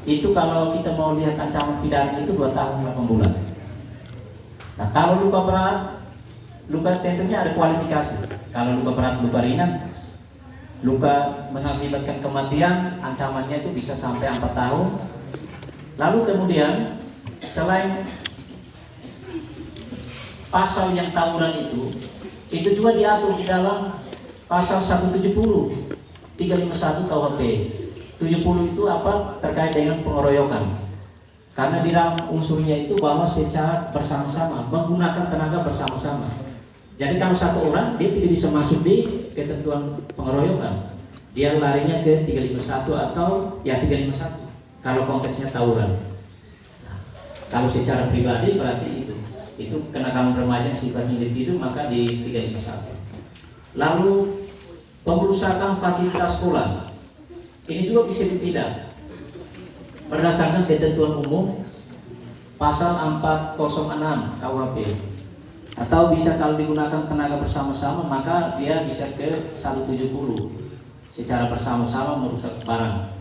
Itu kalau kita mau lihat ancaman pidana itu 2 tahun 8 bulan. Nah, kalau luka berat, luka tentunya ada kualifikasi. Kalau luka berat, luka ringan, luka mengakibatkan kematian, ancamannya itu bisa sampai 4 tahun. Lalu kemudian selain pasal yang tawuran itu juga diatur di dalam pasal 170 351 KUHP. 70 itu apa? Terkait dengan pengeroyokan. Karena di dalam unsurnya itu bahwa secara bersama-sama, menggunakan tenaga bersama-sama. Jadi kalau satu orang dia tidak bisa masuk di ketentuan pengeroyokan, dia larinya ke 351 atau ya 351 kalau konteksnya tawuran. Nah, kalau secara pribadi berarti itu kenakalan remaja sifatnya individu, maka di 351. Lalu pengerusakan fasilitas sekolah ini juga bisa ditindak berdasarkan ketentuan umum pasal 406 KUHP, atau bisa kalau digunakan tenaga bersama-sama maka dia bisa ke 170 secara bersama-sama merusak barang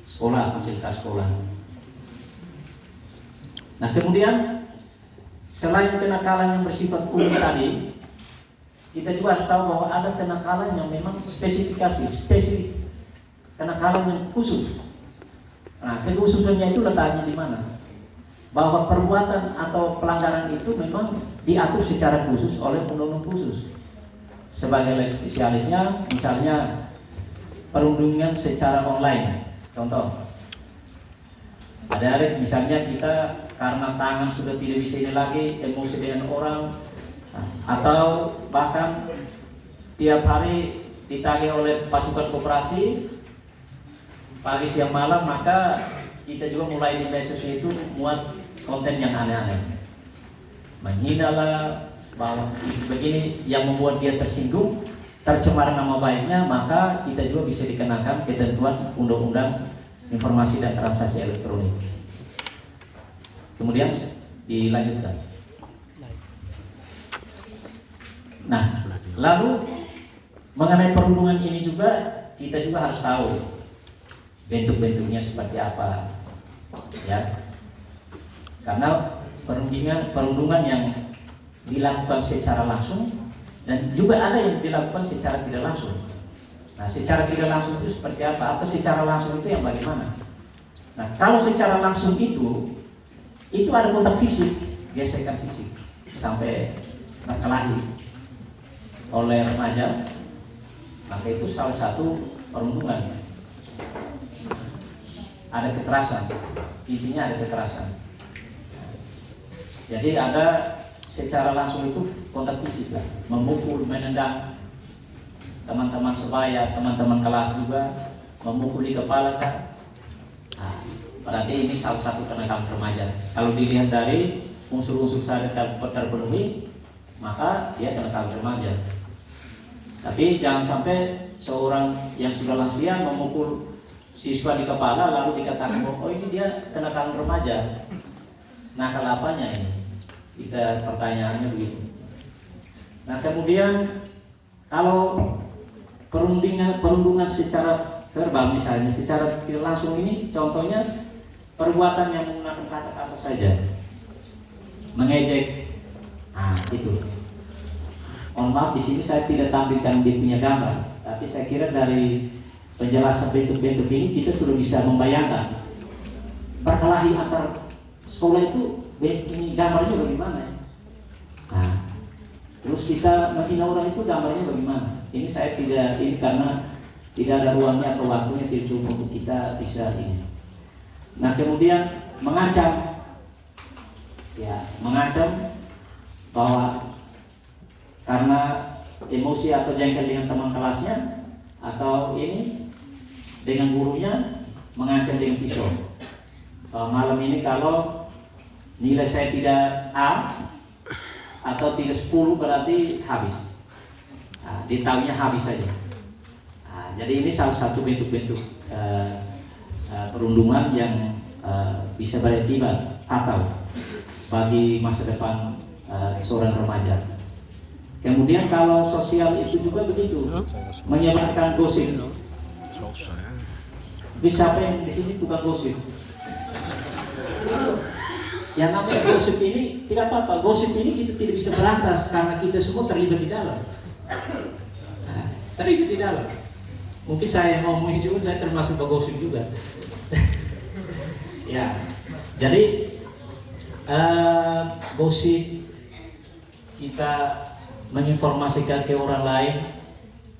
sekolah, fasilitas sekolah. Nah, kemudian selain kenakalan yang bersifat umum tadi, kita juga harus tahu bahwa ada kenakalan yang memang spesifik kenakalan yang khusus. Nah, kekhususannya itu letaknya di mana? Bahwa perbuatan atau pelanggaran itu memang diatur secara khusus oleh undang-undang khusus. Sebagai spesialisnya, misalnya perundungan secara online. Contoh, ada misalnya kita karena tangan sudah tidak bisa ini lagi, emosi dengan orang, atau bahkan tiap hari ditagih oleh pasukan koperasi pagi siang malam, maka kita juga mulai di medsos itu muat konten yang aneh-aneh, menghina lah, bahwa begini yang membuat dia tersinggung, tercemar nama baiknya, maka kita juga bisa dikenakan ketentuan Undang-Undang Informasi dan Transaksi Elektronik. Kemudian dilanjutkan. Nah, lalu mengenai perundungan ini juga kita juga harus tahu bentuk-bentuknya seperti apa, ya. Karena perundungan yang dilakukan secara langsung dan juga ada yang dilakukan secara tidak langsung. Nah, secara tidak langsung itu seperti apa, atau secara langsung itu yang bagaimana? Nah, kalau secara langsung itu ada kontak fisik, gesekan fisik sampai berkelahi oleh remaja, maka itu salah satu perundungan. Ada kekerasan, intinya ada kekerasan. Jadi ada secara langsung itu kontak fisik lah, memukul, menendang teman-teman sebaya, teman-teman kelas juga, memukul di kepala kan. Nah, berarti ini salah satu kenakalan remaja. Kalau dilihat dari unsur-unsur syarat terpenuhi, maka dia kenakalan remaja. Tapi jangan sampai seorang yang sudah lansia memukul siswa di kepala lalu dikatakan oh ini dia kenakalan remaja. Nakal apanya ini? Kita pertanyaannya begitu. Nah, kemudian kalau perundungan secara verbal misalnya, secara tidak langsung ini contohnya perbuatan yang menggunakan kata-kata saja, mengejek. Nah, itu. Mohon maaf, di sini saya tidak tampilkan dia punya gambar, tapi saya kira dari penjelasan bentuk-bentuk ini kita sudah bisa membayangkan berkelahi antar sekolah itu ini gambarnya bagaimana. Nah, terus kita menghina orang itu gambarnya bagaimana. Ini saya tidak, ini karena tidak ada ruangnya atau waktunya tidak cukup untuk kita bisa ini. Nah, kemudian mengancam, ya mengancam bahwa karena emosi atau jengkel dengan teman kelasnya atau ini dengan gurunya, mengancam dengan pisau. Malam ini kalau nilai saya tidak A atau tidak 10 berarti habis. Nah, ditahunya habis saja. Nah, jadi ini salah satu bentuk-bentuk perundungan yang bisa berakibat fatal bagi masa depan seorang remaja. Kemudian kalau sosial itu juga begitu, menyebarkan gosip. Siapa yang di sini tukang gosip? Yang namanya gosip ini tidak apa-apa. Gosip ini kita tidak bisa berantas karena kita semua terlibat di dalam. Nah, terlibat di dalam. Mungkin saya ngomongin juga, saya termasuk gosip juga. Ya, jadi gosip kita menginformasikan ke orang lain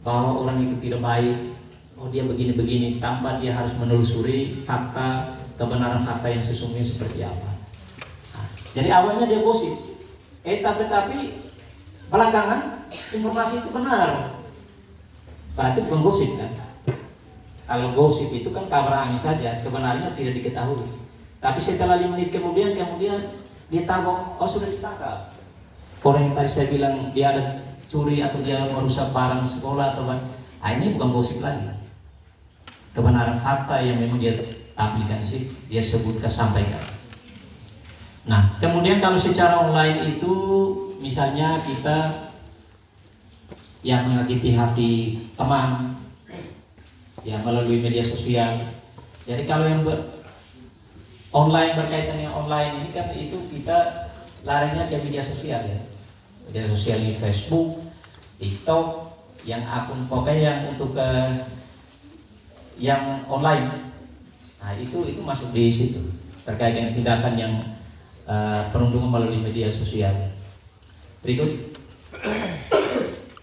bahwa orang itu tidak baik, oh dia begini-begini, tanpa dia harus menelusuri fakta, kebenaran fakta yang sesungguhnya seperti apa. Nah, jadi awalnya dia gosip, tapi belakangan informasi itu benar, berarti bukan gosip kan? Kalau gosip itu kan kabar angin saja, kebenarannya tidak diketahui. Tapi setelah 5 menit kemudian dia tahu, oh sudah ditangkap. Orang yang tadi saya bilang dia ada curi atau dia merusak barang sekolah atau ini bukan gosip lagi. Kebenaran fakta yang memang dia tampilkan sih, dia sebutkan, sampaikan. Nah, kemudian kalau secara online itu misalnya kita yang menyakiti hati teman ya melalui media sosial. Jadi kalau yang online berkaitan dengan online ini kan itu kita larinya ke media sosial ya. Media sosial ini Facebook, TikTok, yang akun pokoknya yang untuk yang online. Nah, itu masuk di situ terkait dengan tindakan yang perundungan melalui media sosial. Berikut.